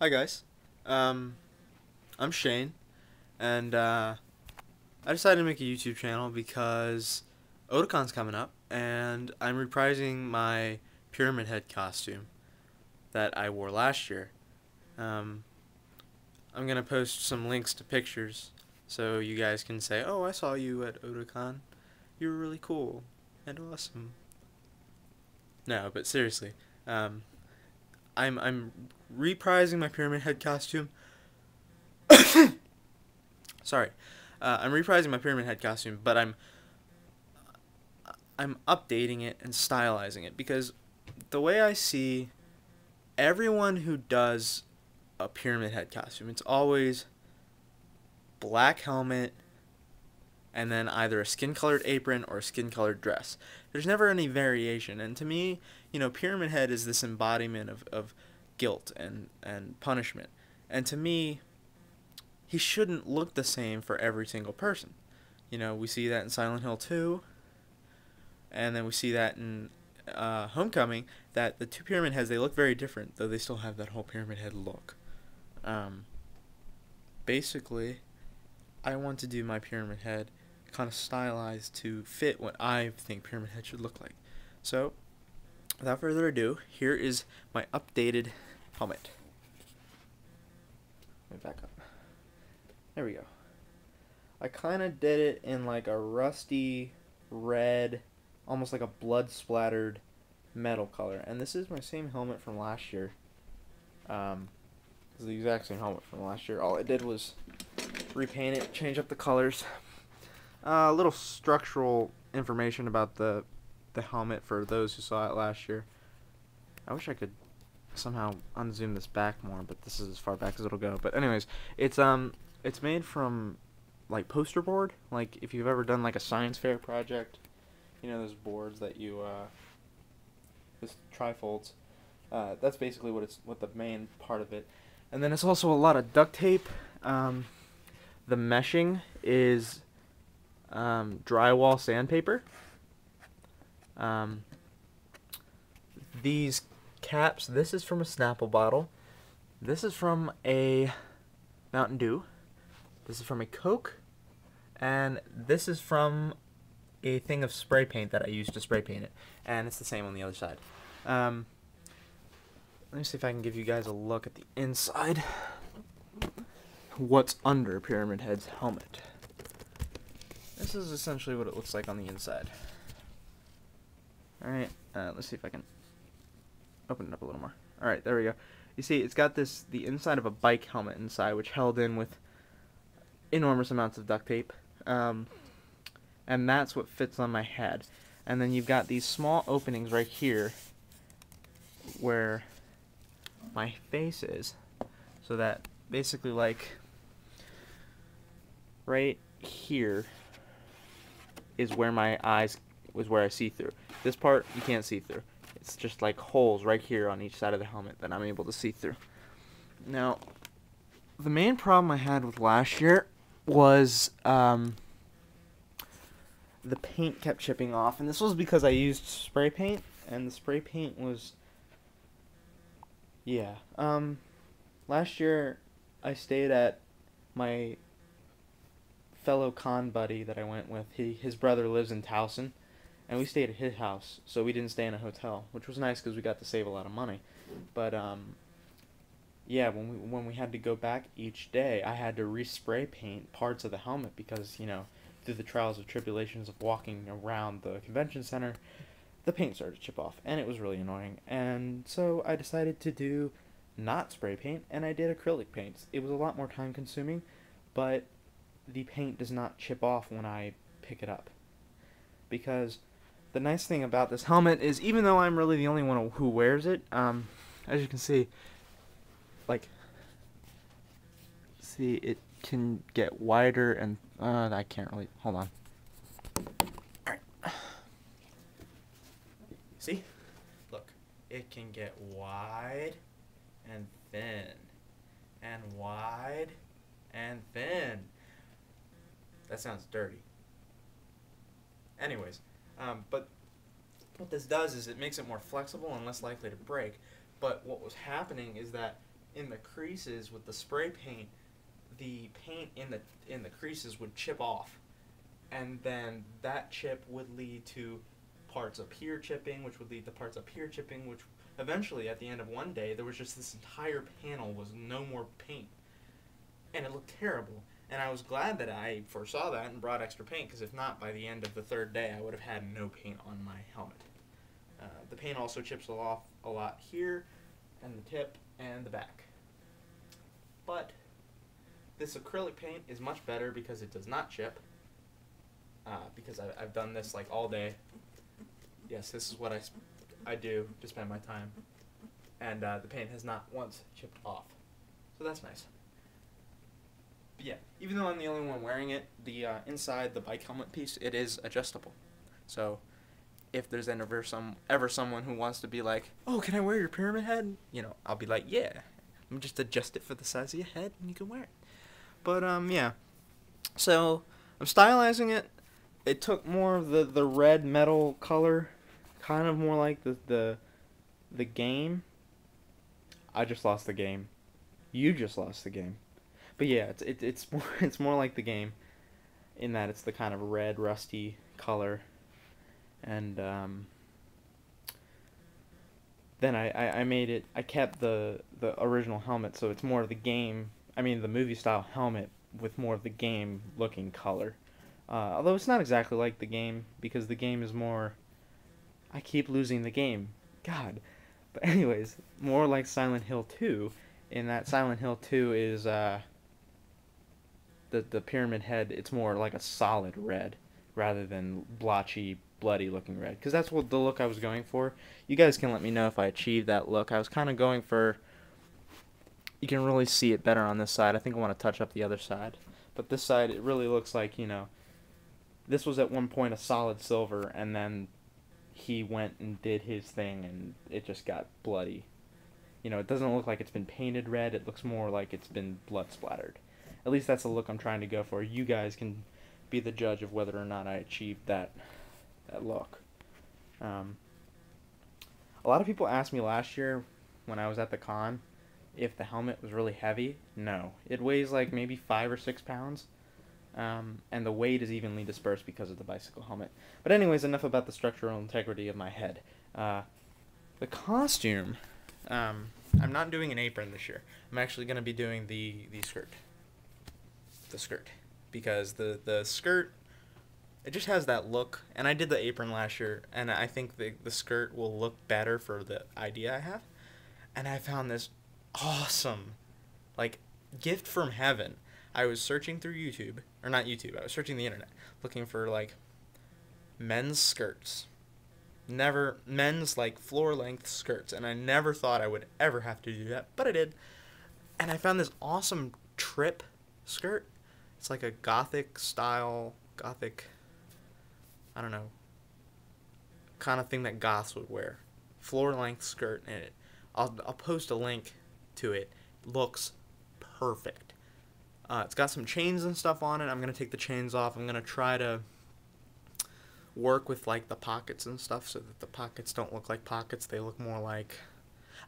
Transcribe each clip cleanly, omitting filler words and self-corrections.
Hi guys, I'm Shane, and I decided to make a YouTube channel because Otakon's coming up, and I'm reprising my pyramid head costume that I wore last year. Um, I'm gonna post some links to pictures so you guys can say, "Oh, I saw you at Otakon. You were really cool and awesome." No, but seriously, um, I'm reprising my pyramid head costume. Sorry. I'm reprising my pyramid head costume, but I'm updating it and stylizing it because the way I see everyone who does a pyramid head costume, it's always black helmet and then either a skin colored apron or a skin colored dress. There's never any variation, and to me, pyramid head is this embodiment of guilt and punishment. And to me, he shouldn't look the same for every single person. We see that in Silent Hill 2, and then we see that in Homecoming, that the two pyramid heads, they look very different, though they still have that whole pyramid head look. Um, Basically, I want to do my pyramid head kind of stylized to fit what I think pyramid head should look like. So, without further ado, here is my updated helmet. Let me back up. There we go. I kind of did it in like a rusty red, almost like a blood splattered metal color. And this is my same helmet from last year. It's the exact same helmet from last year. All I did was repaint it, change up the colors. A little structural information about the helmet for those who saw it last year. I wish I could somehow unzoom this back more, but this is as far back as it'll go. But anyways, it's made from like poster board. Like if you've ever done like a science fair project, those boards that you this trifolds. That's basically what the main part of it. And then it's also a lot of duct tape. The meshing is drywall sandpaper. These caps, this is from a Snapple bottle. This is from a Mountain Dew. This is from a Coke. And this is from a thing of spray paint that I used to spray paint it. And it's the same on the other side. Let me see if I can give you guys a look at the inside. What's under Pyramid Head's helmet. This is essentially what it looks like on the inside. Alright, let's see if I can open it up a little more. Alright, there we go. You see, it's got the inside of a bike helmet inside, which held in with enormous amounts of duct tape. And that's what fits on my head. And then you've got these small openings right here where my face is, so that basically like right here is where my eyes was where I see through. This part you can't see through. It's just like holes right here on each side of the helmet that I'm able to see through. Now, the main problem I had with last year was the paint kept chipping off, and this was because I used spray paint, and the spray paint was, yeah. Last year I stayed at my fellow con buddy that I went with. His brother lives in Towson, and we stayed at his house, so we didn't stay in a hotel, which was nice because we got to save a lot of money. But yeah, when we had to go back each day, I had to respray paint parts of the helmet because through the trials and tribulations of walking around the convention center, the paint started to chip off, and it was really annoying. And so I decided to do not spray paint, and I did acrylic paints. It was a lot more time consuming, but the paint does not chip off when I pick it up. Because the nice thing about this helmet is, even though I'm really the only one who wears it, as you can see, like, see, it can get wider, and I can't really, hold on. Alright. See? Look, it can get wide and thin, and wide and thin. That sounds dirty. Anyways, but what this does is it makes it more flexible and less likely to break. But what was happening is that in the creases with the spray paint, the paint in the creases would chip off, and then that chip would lead to parts up here chipping, which would lead to parts up here chipping, which eventually at the end of one day there was just this entire panel was no more paint, and it looked terrible. And I was glad that I foresaw that and brought extra paint, because if not, by the end of the third day I would have had no paint on my helmet. The paint also chips off a lot here, and the tip, and the back. But this acrylic paint is much better because it does not chip. Because I've done this like all day. Yes, this is what I do to spend my time. And the paint has not once chipped off. So that's nice. But yeah, even though I'm the only one wearing it, the inside the bike helmet piece, it is adjustable. So if there's ever someone who wants to be like, oh, can I wear your pyramid head? You know, I'll be like, yeah. Let me just adjust it for the size of your head and you can wear it. But yeah. So I'm stylizing it. It took more of the red metal color, kind of more like the game. I just lost the game. You just lost the game. But yeah, it's more like the game, in that it's the kind of red rusty color, and then I kept the original helmet, so it's more of the game. I mean the movie style helmet with more of the game looking color. Although it's not exactly like the game, because the game is more... I keep losing the game. God. But anyways, more like Silent Hill 2, in that Silent Hill 2 is the pyramid head, it's more like a solid red, rather than blotchy, bloody looking red. Because that's what the look I was going for. You guys can let me know if I achieved that look. I was kind of going for... You can really see it better on this side. I think I want to touch up the other side. But this side, it really looks like, you know... This was at one point a solid silver, and then he went and did his thing, and it just got bloody. You know, it doesn't look like it's been painted red. It looks more like it's been blood splattered. At least that's the look I'm trying to go for. You guys can be the judge of whether or not I achieved that look. A lot of people asked me last year when I was at the con if the helmet was really heavy. No. It weighs like maybe 5 or 6 pounds. And the weight is evenly dispersed because of the bicycle helmet. But anyways, enough about the structural integrity of my head. The costume, I'm not doing an apron this year. I'm actually going to be doing the skirt. The skirt. Because the skirt, it just has that look. And I did the apron last year, and I think the skirt will look better for the idea I have. And I found this awesome, like, gift from heaven. I was searching through YouTube, or not YouTube, I was searching the internet, looking for, like, men's skirts. Men's, like, floor-length skirts, and I never thought I would ever have to do that, but I did. And I found this awesome trip skirt. It's like a gothic, I don't know, kind of thing that goths would wear. Floor-length skirt, and I'll post a link to it. Looks perfect. It's got some chains and stuff on it. I'm going to take the chains off. I'm going to try to work with, like, the pockets and stuff so that the pockets don't look like pockets. They look more like...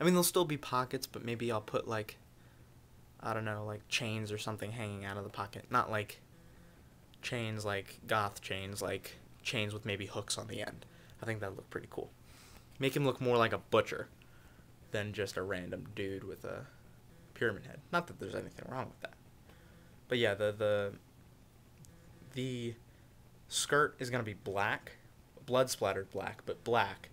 I mean, they'll still be pockets, but maybe I'll put, like, I don't know, like chains or something hanging out of the pocket. Not like chains like goth chains, like chains with maybe hooks on the end. I think that'd look pretty cool. Make him look more like a butcher than just a random dude with a pyramid head. Not that there's anything wrong with that. But yeah, the skirt is going to be black, blood splattered black, but black.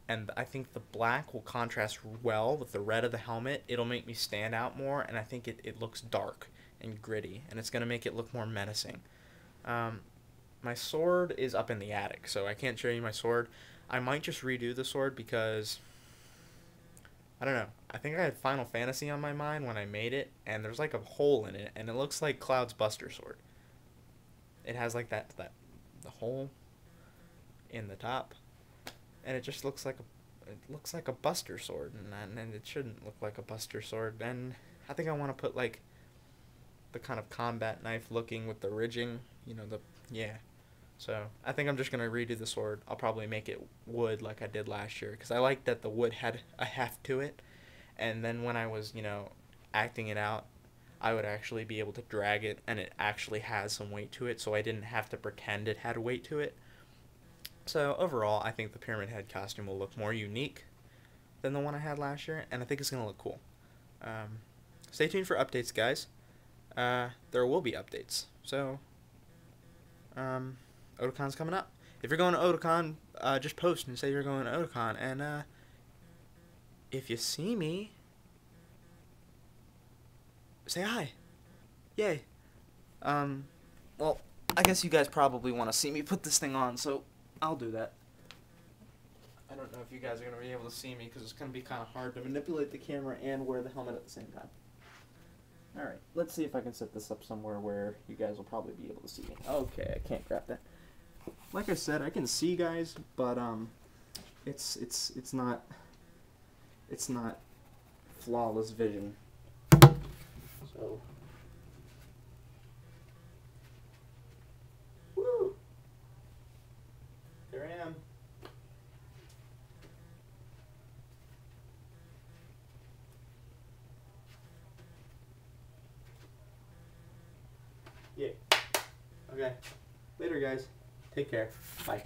And I think the black will contrast well with the red of the helmet. It'll make me stand out more, and I think it looks dark and gritty, and it's going to make it look more menacing. My sword is up in the attic, so I can't show you my sword. I might just redo the sword because... I don't know. I think I had Final Fantasy on my mind when I made it, and there's like a hole in it, and it looks like Cloud's Buster Sword. It has like the hole in the top, and it just looks like a Buster Sword, and it shouldn't look like a Buster Sword. And I think I want to put like the kind of combat knife looking with the ridging, you know, yeah. So I think I'm just gonna redo the sword. I'll probably make it wood like I did last year, because I like that the wood had a heft to it, and then when I was, acting it out, I would actually be able to drag it, and it actually has some weight to it, so I didn't have to pretend it had weight to it. So overall, I think the Pyramid Head costume will look more unique than the one I had last year, and I think it's going to look cool. Stay tuned for updates, guys. There will be updates. So, Otakon's coming up. If you're going to Otakon, just post and say you're going to Otakon, and if you see me, say hi. Yay. Well, I guess you guys probably want to see me put this thing on, so I'll do that. I don't know if you guys are going to be able to see me because it's going to be kind of hard to manipulate the camera and wear the helmet at the same time. Alright, let's see if I can set this up somewhere where you guys will probably be able to see me. Okay, I can't grab that. Like I said, I can see guys, but it's not flawless vision. So woo! There I am. Yeah. Okay. Later, guys. Take care. Bye.